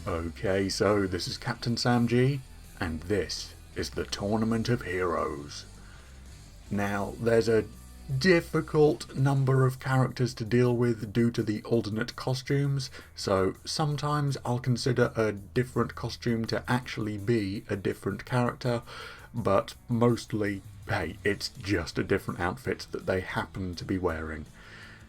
Okay, so this is Captain Sam G, and this is the Tournament of Heroes. Now, there's a difficult number of characters to deal with due to the alternate costumes, so sometimes I'll consider a different costume to actually be a different character, but mostly, hey, it's just a different outfit that they happen to be wearing.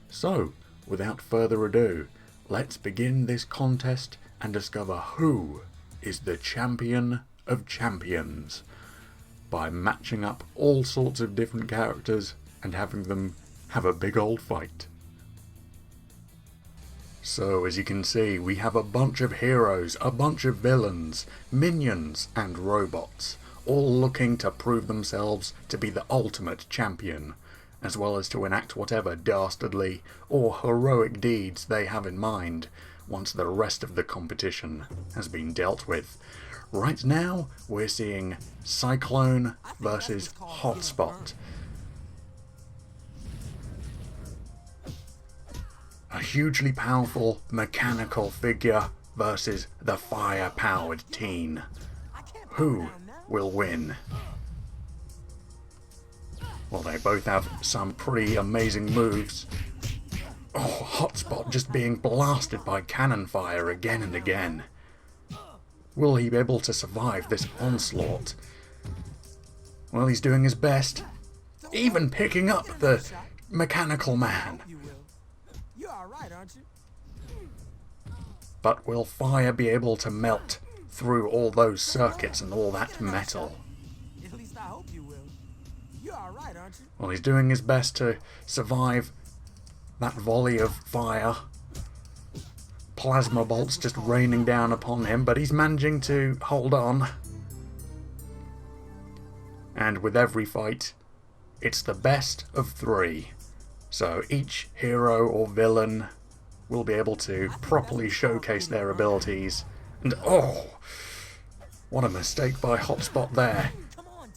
So, without further ado, let's begin this contest and discover who is the champion of champions by matching up all sorts of different characters and having them have a big old fight. So as you can see, we have a bunch of heroes, a bunch of villains, minions and robots, all looking to prove themselves to be the ultimate champion, as well as to enact whatever dastardly or heroic deeds they have in mind once the rest of the competition has been dealt with. Right now, we're seeing Cyclone versus Hotspot. A hugely powerful mechanical figure versus the fire-powered teen. Who will win? Well, they both have some pretty amazing moves. Oh, Hotspot just being blasted by cannon fire again and again. Will he be able to survive this onslaught? Well, he's doing his best. Even picking up the mechanical man. But will fire be able to melt through all those circuits and all that metal? Well, he's doing his best to survive that volley of fire. Plasma bolts just raining down upon him, but he's managing to hold on. And with every fight, it's the best of three. So each hero or villain will be able to properly showcase their abilities. And oh, what a mistake by Hotspot there.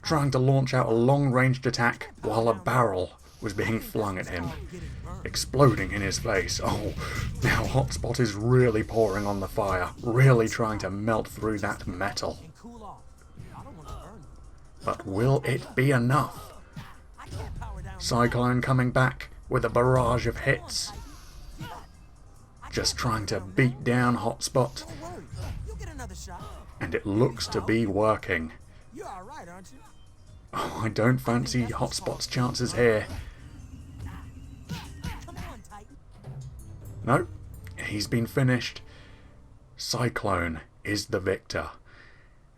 Trying to launch out a long-ranged attack while a barrel was being flung at him, exploding in his face. Oh, now Hotspot is really pouring on the fire, really trying to melt through that metal. But will it be enough? Cyclone coming back with a barrage of hits, just trying to beat down Hotspot, and it looks to be working. Oh, I don't fancy Hotspot's chances here. Nope, he's been finished. Cyclone is the victor.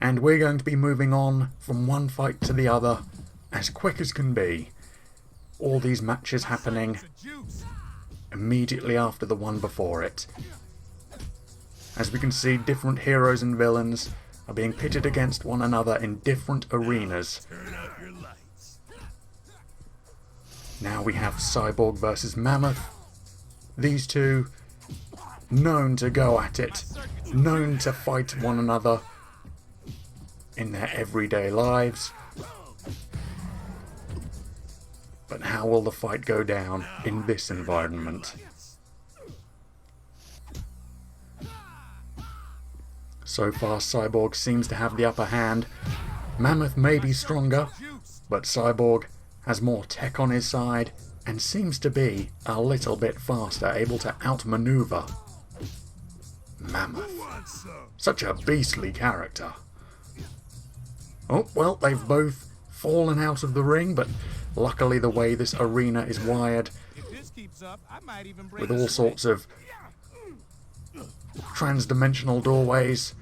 And we're going to be moving on from one fight to the other as quick as can be. All these matches happening immediately after the one before it. As we can see, different heroes and villains are being pitted against one another in different arenas. Now we have Cyborg versus Mammoth. These two, known to go at it, known to fight one another in their everyday lives. But how will the fight go down in this environment? So far, Cyborg seems to have the upper hand. Mammoth may be stronger, but Cyborg has more tech on his side and seems to be a little bit faster, able to outmaneuver Mammoth. Such a beastly character. Oh, well, they've both fallen out of the ring, but luckily the way this arena is wired, with all sorts of trans-dimensional doorways,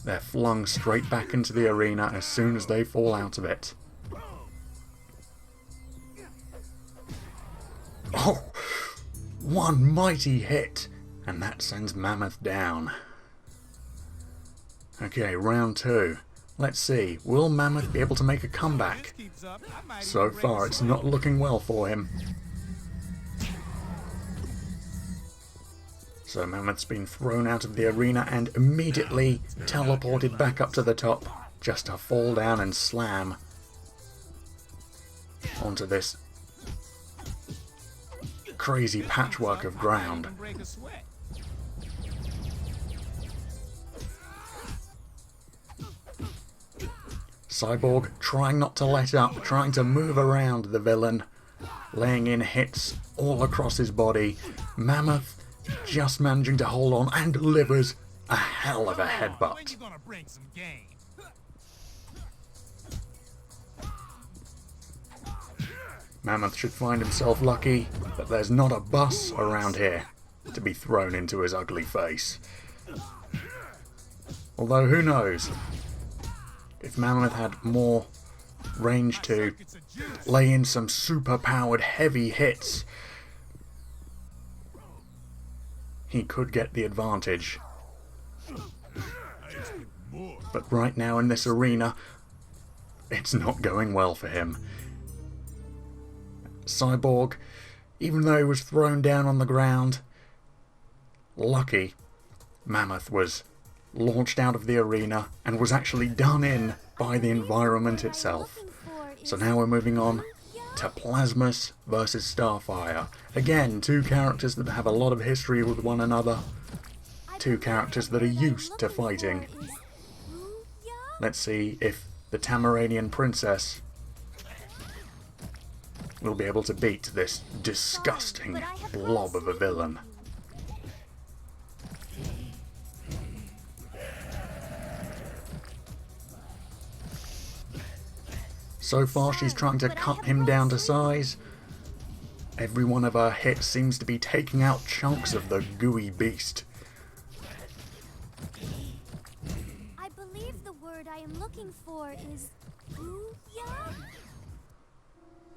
they're flung straight back into the arena as soon as they fall out of it. Oh, one mighty hit, and that sends Mammoth down. Okay, round two. Let's see, will Mammoth be able to make a comeback? So far, it's not looking well for him. So Mammoth's been thrown out of the arena and immediately teleported back up to the top, just to fall down and slam onto this crazy patchwork of ground. Cyborg trying not to let up, trying to move around the villain, laying in hits all across his body. Mammoth just managing to hold on and delivers a hell of a headbutt. Mammoth should find himself lucky that there's not a bus around here to be thrown into his ugly face. Although who knows, if Mammoth had more range to lay in some super powered heavy hits, he could get the advantage. But right now in this arena, it's not going well for him. Cyborg, even though he was thrown down on the ground, lucky Mammoth was launched out of the arena and was actually done in by the environment itself. So now we're moving on to Plasmus versus Starfire. Again, two characters that have a lot of history with one another. Two characters that are used to fighting. Let's see if the Tamaranian princess will be able to beat this disgusting blob of a villain. So far she's trying to cut him down to size. Every one of her hits seems to be taking out chunks of the gooey beast. I believe the word I am looking for is booyah?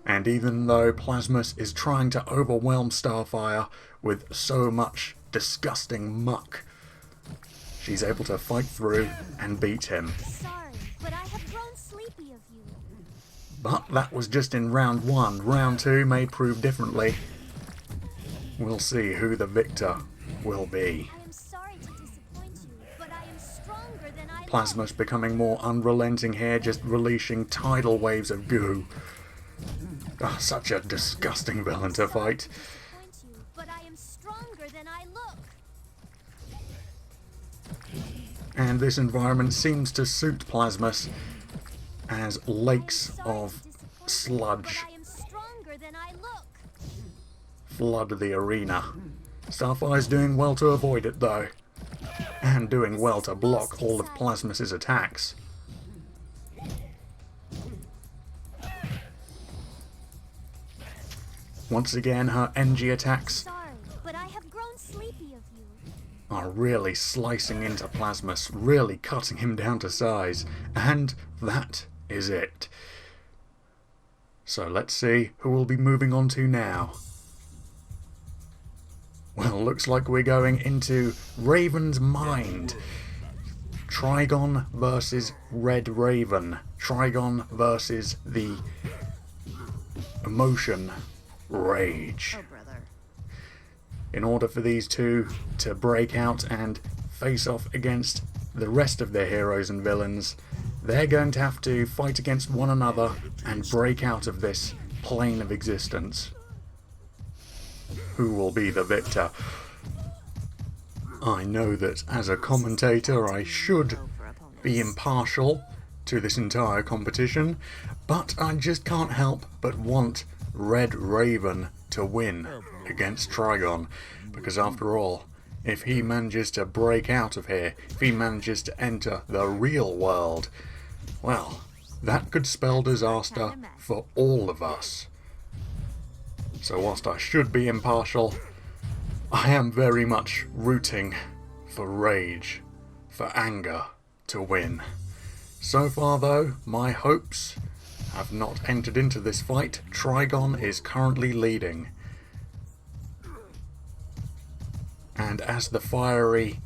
And even though Plasmus is trying to overwhelm Starfire with so much disgusting muck, she's able to fight through and beat him. Sorry, but I have grown sleepy of you. But that was just in round 1. Round 2 may prove differently. We'll see who the victor will be. I am sorry to disappoint you, but I am stronger than I Plasmus becoming more unrelenting here, just releasing tidal waves of goo. Oh, such a disgusting villain to fight. But I am stronger than I look. And this environment seems to suit Plasmus, as lakes of sludge flood the arena. Starfire's doing well to avoid it though, and doing well to block all of Plasmus's attacks. Once again, her NG attacks are really slicing into Plasmus, really cutting him down to size, and that is it. So let's see who we'll be moving on to now. Well, looks like we're going into Raven's Mind. Trigon versus Red Raven. Trigon versus the emotion Rage. In order for these two to break out and face off against the rest of their heroes and villains, they're going to have to fight against one another and break out of this plane of existence. Who will be the victor? I know that as a commentator I should be impartial to this entire competition, but I just can't help but want Red Raven to win against Trigon, because after all, if he manages to break out of here, if he manages to enter the real world, well, that could spell disaster for all of us. So whilst I should be impartial, I am very much rooting for Rage, for anger, to win. So far though, my hopes have not entered into this fight. Trigon is currently leading. And as the fiery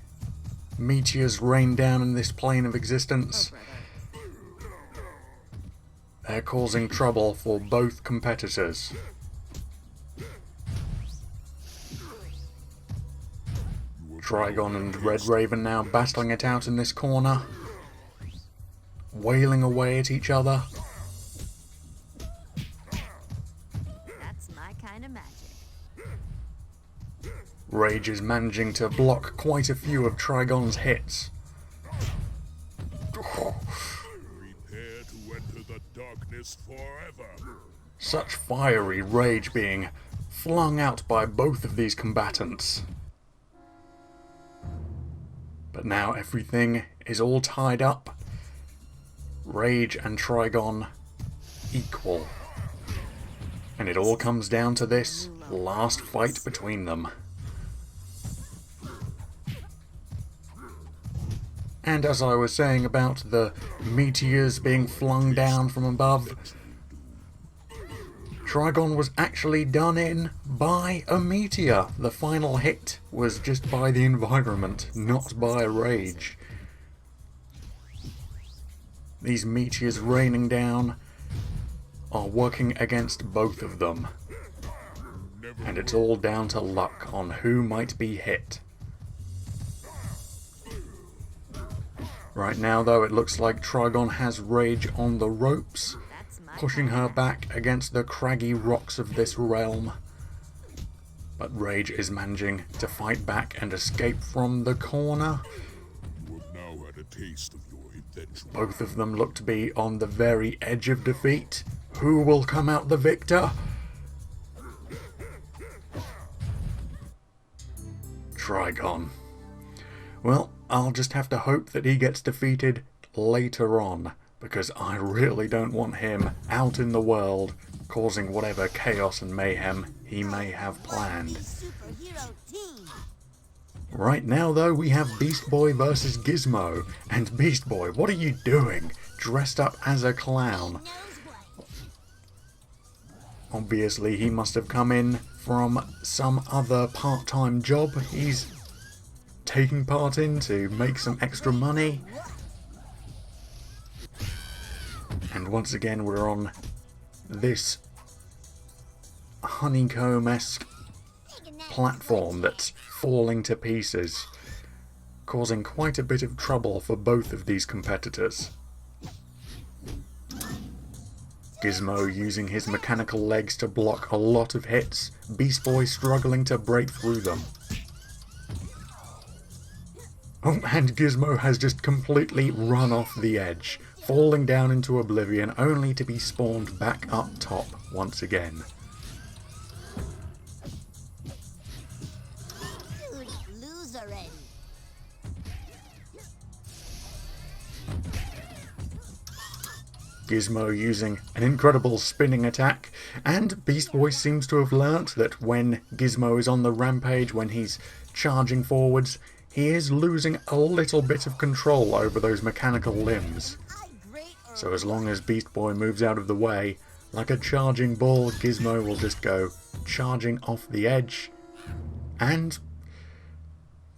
meteors rain down in this plane of existence, they're causing trouble for both competitors. Trigon and Red Raven now battling it out in this corner, wailing away at each other. That's my kind of magic. Rage is managing to block quite a few of Trigon's hits. Prepare to enter the darkness forever. Such fiery rage being flung out by both of these combatants. But now everything is all tied up. Rage and Trigon equal. And it all comes down to this last fight between them. And as I was saying about the meteors being flung down from above, Trigon was actually done in by a meteor. The final hit was just by the environment, not by rage. These meteors raining down are working against both of them. And it's all down to luck on who might be hit. Right now, though, it looks like Trigon has Rage on the ropes, pushing her back against the craggy rocks of this realm. But Rage is managing to fight back and escape from the corner. You have now had a taste of your eventual. Both of them look to be on the very edge of defeat. Who will come out the victor? Trigon. Well, I'll just have to hope that he gets defeated later on, because I really don't want him out in the world causing whatever chaos and mayhem he may have planned. Right now, though, we have Beast Boy versus Gizmo. And Beast Boy, what are you doing? Dressed up as a clown. Obviously, he must have come in from some other part-time job he's taking part in to make some extra money. And once again, we're on this honeycomb-esque platform that's falling to pieces, causing quite a bit of trouble for both of these competitors. Gizmo using his mechanical legs to block a lot of hits, Beast Boy struggling to break through them. Oh, and Gizmo has just completely run off the edge, falling down into oblivion only to be spawned back up top once again. Dude, lose already. Gizmo using an incredible spinning attack, and Beast Boy seems to have learnt that when Gizmo is on the rampage, when he's charging forwards, he is losing a little bit of control over those mechanical limbs. So as long as Beast Boy moves out of the way, like a charging bull, Gizmo will just go charging off the edge, and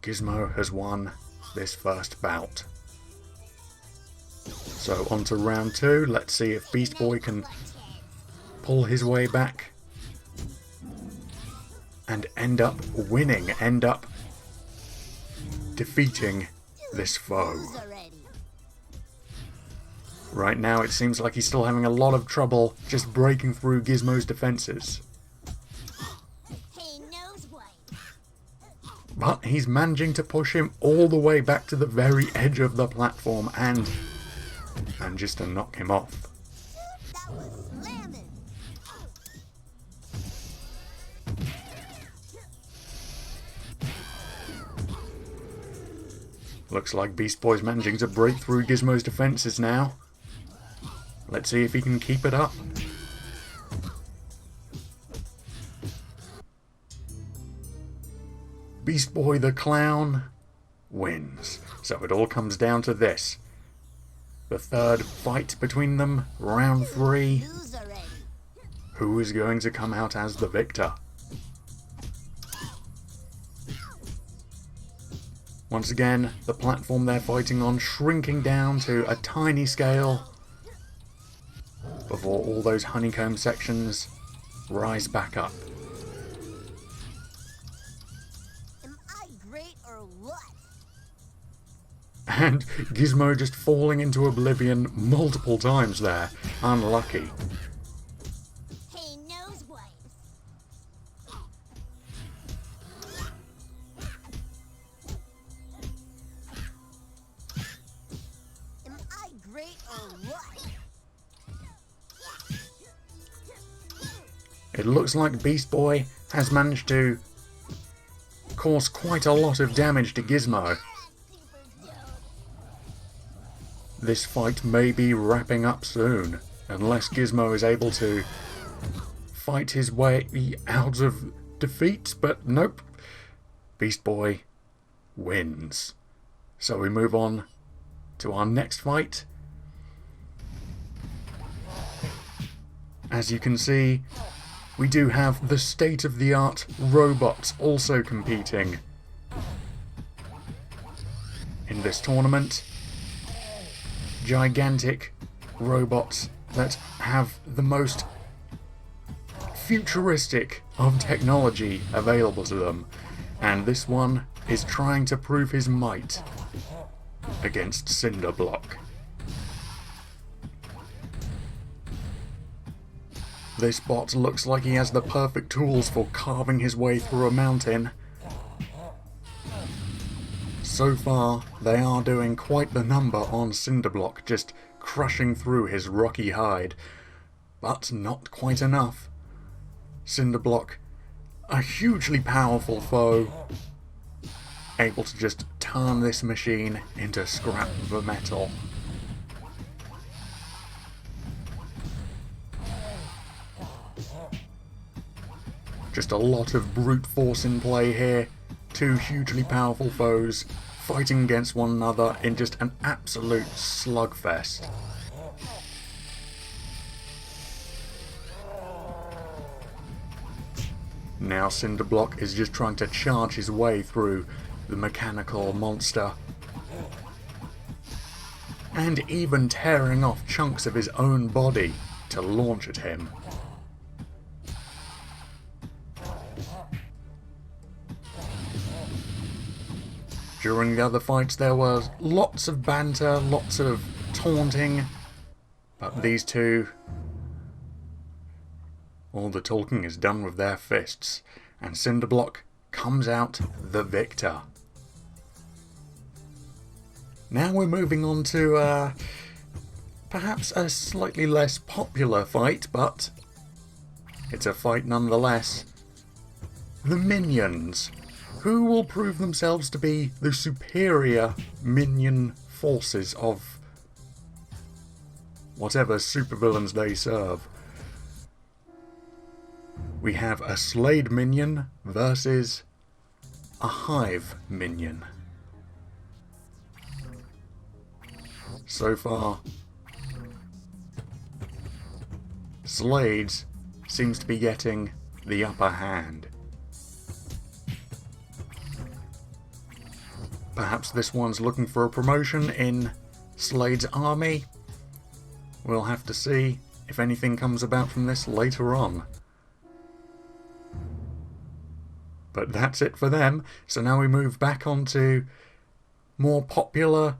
Gizmo has won this first bout. So on to round 2, let's see if Beast Boy can pull his way back and end up winning, end up defeating this foe. Right now it seems like he's still having a lot of trouble just breaking through Gizmo's defenses. But he's managing to push him all the way back to the very edge of the platform and just to knock him off. Looks like Beast Boy's managing to break through Gizmo's defenses now. Let's see if he can keep it up. Beast Boy the Clown wins. So it all comes down to this. The third fight between them, round 3. Who is going to come out as the victor? Once again, the platform they're fighting on shrinking down to a tiny scale before all those honeycomb sections rise back up. Am I great or what? And Gizmo just falling into oblivion multiple times there. Unlucky. Hey, nosewipes. Am I great or what? It looks like Beast Boy has managed to cause quite a lot of damage to Gizmo. This fight may be wrapping up soon, unless Gizmo is able to fight his way out of defeat, but nope. Beast Boy wins. So we move on to our next fight. As you can see, we do have the state-of-the-art robots also competing in this tournament. Gigantic robots that have the most futuristic of technology available to them. And this one is trying to prove his might against Cinderblock. This bot looks like he has the perfect tools for carving his way through a mountain. So far, they are doing quite the number on Cinderblock, just crushing through his rocky hide. But not quite enough. Cinderblock, a hugely powerful foe, able to just turn this machine into scrap of metal. Just a lot of brute force in play here. Two hugely powerful foes fighting against one another in just an absolute slugfest. Now Cinderblock is just trying to charge his way through the mechanical monster, and even tearing off chunks of his own body to launch at him. During the other fights there was lots of banter, lots of taunting, but these two, all the talking is done with their fists, and Cinderblock comes out the victor. Now we're moving on to perhaps a slightly less popular fight, but it's a fight nonetheless. The Minions, who will prove themselves to be the superior minion forces of whatever supervillains they serve. We have a Slade minion versus a Hive minion. So far, Slade's seems to be getting the upper hand. Perhaps this one's looking for a promotion in Slade's army. We'll have to see if anything comes about from this later on. But that's it for them. So now we move back onto more popular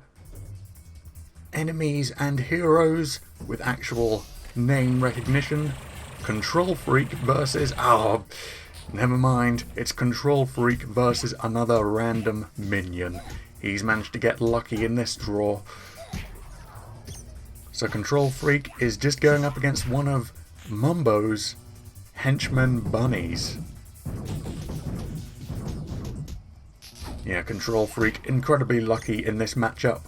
enemies and heroes with actual name recognition. Control Freak versus... never mind, it's Control Freak versus another random minion. He's managed to get lucky in this draw. So Control Freak is just going up against one of Mumbo's Henchman bunnies. Yeah, Control Freak incredibly lucky in this matchup.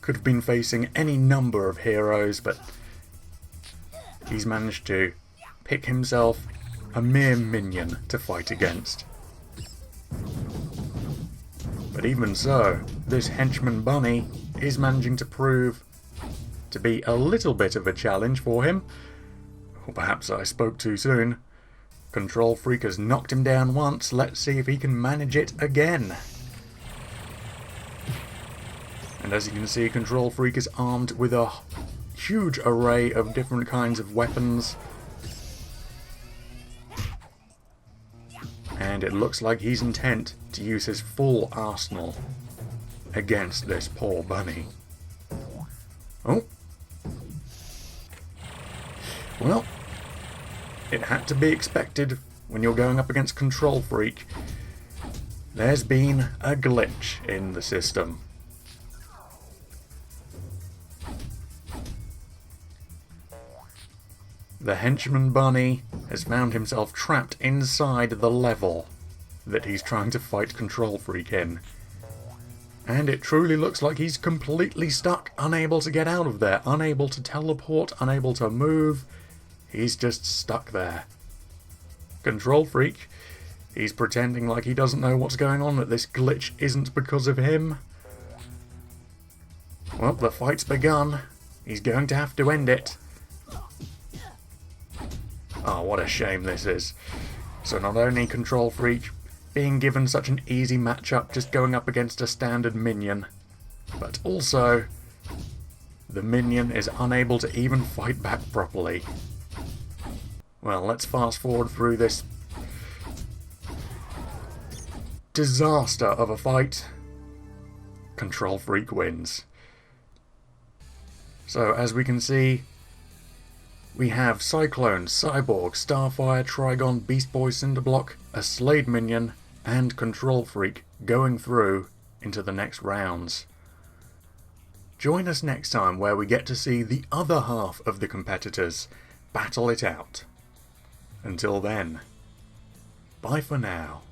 Could have been facing any number of heroes, but he's managed to pick himself a mere minion to fight against. But even so, this Henchman bunny is managing to prove to be a little bit of a challenge for him. Or perhaps I spoke too soon. Control Freak has knocked him down once. Let's see if he can manage it again. And as you can see, Control Freak is armed with a huge array of different kinds of weapons. And it looks like he's intent to use his full arsenal against this poor bunny. Oh. Well, it had to be expected when you're going up against Control Freak. There's been a glitch in the system. The Henchman bunny has found himself trapped inside the level that he's trying to fight Control Freak in. And it truly looks like he's completely stuck, unable to get out of there, unable to teleport, unable to move. He's just stuck there. Control Freak, he's pretending like he doesn't know what's going on, that this glitch isn't because of him. Well, the fight's begun. He's going to have to end it. Oh, what a shame this is. So not only Control Freak being given such an easy matchup just going up against a standard minion, but also the minion is unable to even fight back properly. Well, let's fast forward through this disaster of a fight. Control Freak wins. So as we can see, we have Cyclone, Cyborg, Starfire, Trigon, Beast Boy, Cinderblock, a Slade minion, and Control Freak going through into the next rounds. Join us next time where we get to see the other half of the competitors battle it out. Until then, bye for now.